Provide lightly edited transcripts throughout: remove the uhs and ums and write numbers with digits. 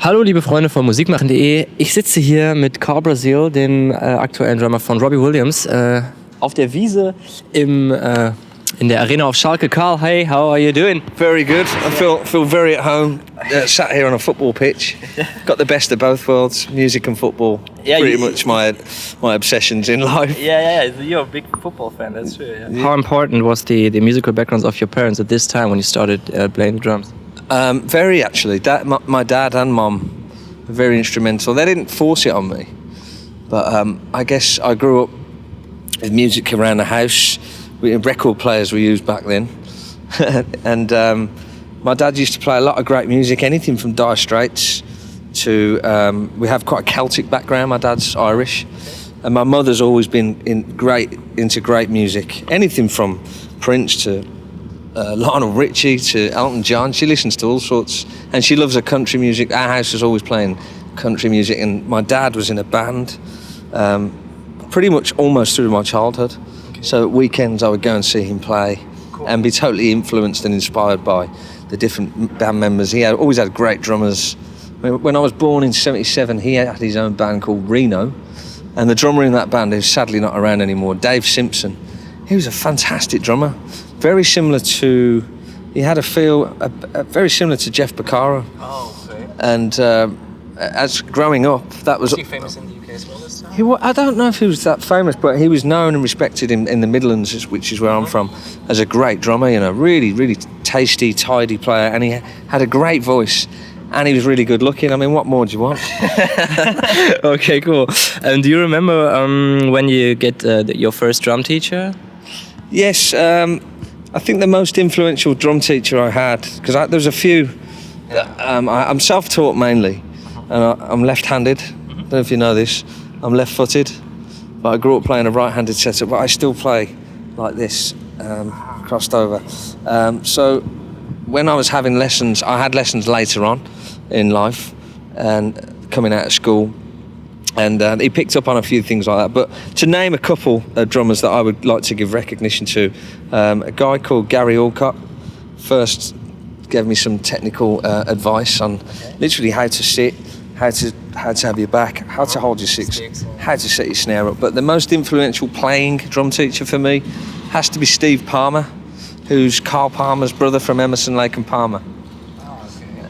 Hallo liebe Freunde von musikmachen.de. Ich sitze hier mit Karl Brazil, dem aktuellen Drummer von Robbie Williams, auf der Wiese in der Arena auf Schalke. Karl, hey, how are you doing? Very good. I feel very at home. Sat here on a football pitch. Got the best of both worlds, music and football. Yeah, pretty much my obsessions in life. Yeah. You're a big football fan. That's true. Yeah. How important was the musical backgrounds of your parents at this time when you started playing the drums? Very actually. My dad and mum were very instrumental. They didn't force it on me, but I guess I grew up with music around the house. Record players were used back then, and my dad used to play a lot of great music, anything from Dire Straits to we have quite a Celtic background. My dad's Irish, and my mother's always been into great music, anything from Prince to Lionel Richie to Elton John. She listens to all sorts, and she loves her country music. Our house was always playing country music, and my dad was in a band pretty much almost through my childhood. So at weekends I would go and see him play and be totally influenced and inspired by the different band members. He always had great drummers. When I was born in 1977, he had his own band called Reno, and the drummer in that band, who's sadly not around anymore, Dave Simpson, he was a fantastic drummer. Very similar to, he had a feel very similar to Jeff Beccaro. Oh, okay. And as growing up, that was... Was he famous in the UK as well this time? I don't know if he was that famous, but he was known and respected in the Midlands, which is where I'm from, as a great drummer, you know, really, really tasty, tidy player, and he had a great voice, and he was really good looking. I mean, what more do you want? Okay, cool. Do you remember when you get your first drum teacher? Yes, I think the most influential drum teacher I had, because there was a few, I'm self-taught mainly, and I'm left-handed. I don't know if you know this. I'm left-footed, but I grew up playing a right-handed setup, but I still play like this, crossed over. So when I was having lessons, I had lessons later on in life and coming out of school, and he picked up on a few things like that. But to name a couple of drummers that I would like to give recognition to, a guy called Gary Alcott first gave me some technical advice on literally how to sit, how to have your back, how to hold your sticks, how to set your snare up. But the most influential playing drum teacher for me has to be Steve Palmer, who's Carl Palmer's brother from Emerson, Lake and Palmer.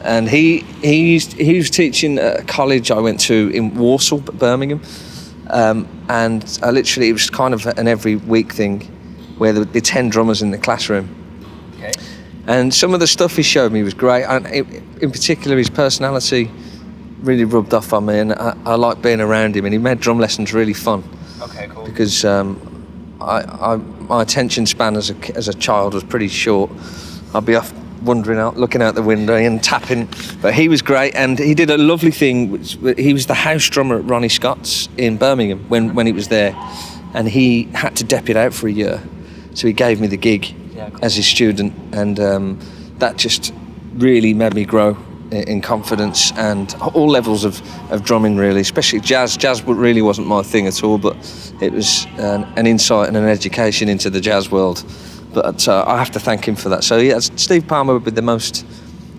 And he was teaching at a college I went to in Warsaw, Birmingham, and it was kind of an every week thing where there would be 10 drummers in the classroom. Okay. And some of the stuff he showed me was great, and in particular his personality really rubbed off on me, and I liked being around him, and he made drum lessons really fun. Okay, cool. Because my attention span as a child was pretty short. I'd be off wandering out, looking out the window and tapping, but he was great, and he did a lovely thing. He was the house drummer at Ronnie Scott's in Birmingham when he was there, and he had to dep it out for a year, so he gave me the gig as his student, and that just really made me grow in confidence and all levels of drumming, really, especially jazz. Jazz really wasn't my thing at all, but it was an insight and an education into the jazz world. But I have to thank him for that. So yeah, Steve Palmer would be the most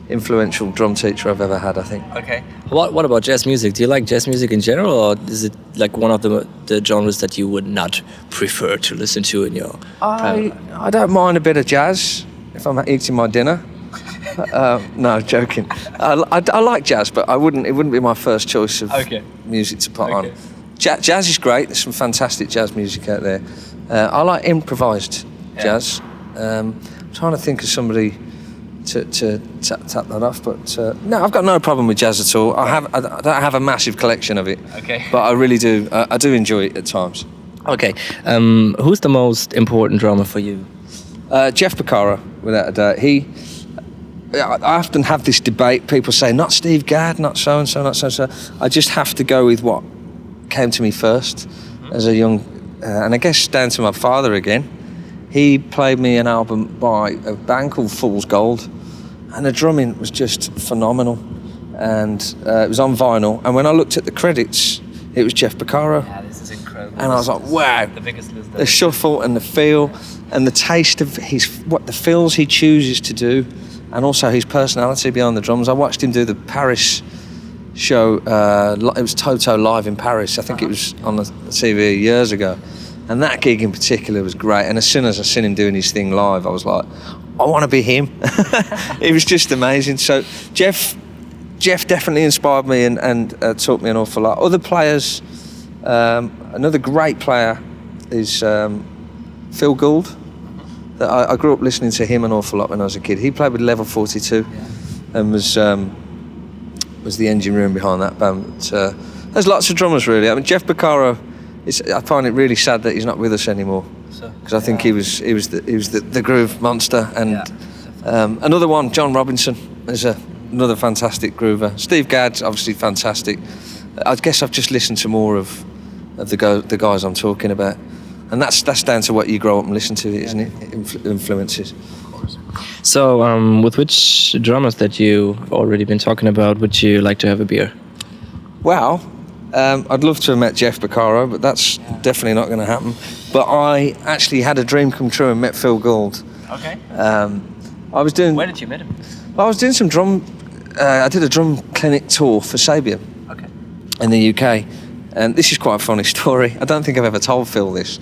influential drum teacher I've ever had, I think. Okay. What about jazz music? Do you like jazz music in general, or is it like one of the genres that you would not prefer to listen to in your private life? I don't mind a bit of jazz if I'm eating my dinner. No, joking. I like jazz, but it wouldn't be my first choice of music to put on. Jazz is great. There's some fantastic jazz music out there. I like improvised jazz. I'm trying to think of somebody to tap that off, but no, I've got no problem with jazz at all. I don't have a massive collection of it, but I really do. I do enjoy it at times. Okay, who's the most important drummer for you? Jeff Beccaro, without a doubt. I often have this debate. People say, not Steve Gadd, not so-and-so, not so-and-so. I just have to go with what came to me first as a young... and I guess down to my father again. He played me an album by a band called Fool's Gold, and the drumming was just phenomenal. And it was on vinyl. And when I looked at the credits, it was Jeff Beccaro. Yeah, this is incredible. And I was like, wow. The biggest list. The shuffle and the feel and the taste of the fills he chooses to do, and also his personality behind the drums. I watched him do the Paris show. It was Toto live in Paris. I think it was on the TV years ago. And that gig in particular was great. And as soon as I seen him doing his thing live, I was like, I want to be him. It was just amazing. So Jeff definitely inspired me and taught me an awful lot. Other players, another great player is Phil Gould. I grew up listening to him an awful lot when I was a kid. He played with Level 42 and was the engine room behind that band. But, there's lots of drummers really. I mean, Jeff Beccaro, I find it really sad that he's not with us anymore, because I think he was the groove monster. And another one, John Robinson, is another fantastic groover. Steve Gadd's obviously fantastic. I guess I've just listened to more of the guys I'm talking about, and that's down to what you grow up and listen to, isn't it? Influences. So, with which drummers that you've already been talking about would you like to have a beer? Well, I'd love to have met Jeff Beccaro, but that's definitely not going to happen. But I actually had a dream come true and met Phil Gould. Okay. Where did you meet him? I was doing some drum. I did a drum clinic tour for Sabian in the UK, and this is quite a funny story. I don't think I've ever told Phil this,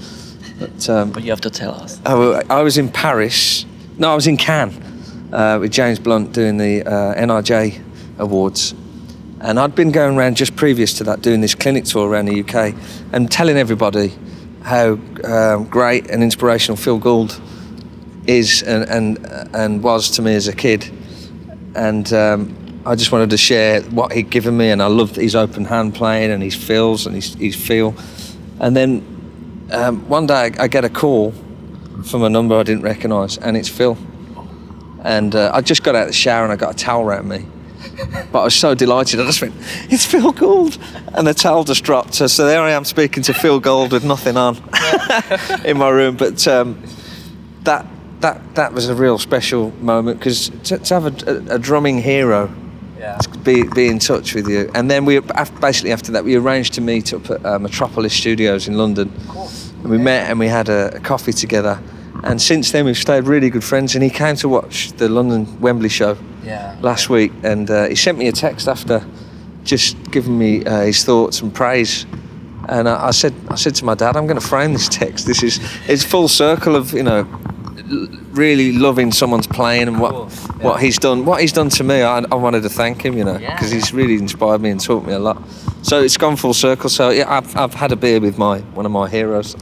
but you have to tell us. I was in Paris. No, I was in Cannes with James Blunt doing the NRJ Awards. And I'd been going around just previous to that doing this clinic tour around the UK and telling everybody how great and inspirational Phil Gould is and was to me as a kid. And I just wanted to share what he'd given me, and I loved his open hand playing and his fills and his feel. And then one day I get a call from a number I didn't recognise, and it's Phil. And I just got out of the shower and I got a towel around me. But I was so delighted, I just went, it's Phil Gould! And the towel just dropped. So there I am speaking to Phil Gould with nothing on in my room. But that was a real special moment, because to have a drumming hero, to be in touch with you. And then basically after that, we arranged to meet up at Metropolis Studios in London. Cool. And we met and we had a coffee together. And since then we've stayed really good friends, and he came to watch the London Wembley show last week, and he sent me a text after, just giving me his thoughts and praise. And I said to my dad, I'm going to frame this text. It's full circle of, really loving someone's playing and what he's done to me. I wanted to thank him, because he's really inspired me and taught me a lot. So it's gone full circle. So yeah, I've had a beer with one of my heroes,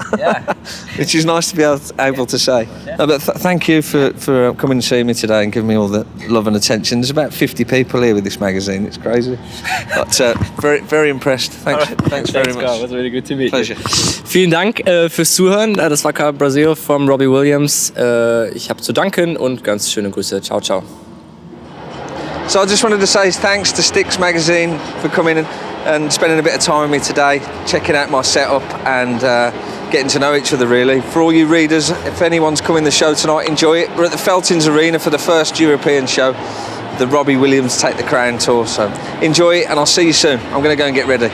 which is nice to be able to say. No, but thank you for coming and seeing me today and giving me all the love and attention. There's about 50 people here with this magazine. It's crazy, but very, very impressed. Thanks very much. Carl. It was really good to meet Pleasure. you. Vielen Dank fürs Zuhören. Das war Karl Brazil vom Robbie Williams. Ich habe zu danken und ganz schöne Grüße. Ciao, ciao. So I just wanted to say thanks to Styx magazine for coming and spending a bit of time with me today, checking out my setup and getting to know each other really. For all you readers, if anyone's coming to the show tonight, enjoy it. We're at the Feltins Arena for the first European show, the Robbie Williams Take the Crown tour. So enjoy it, and I'll see you soon. I'm going to go and get ready.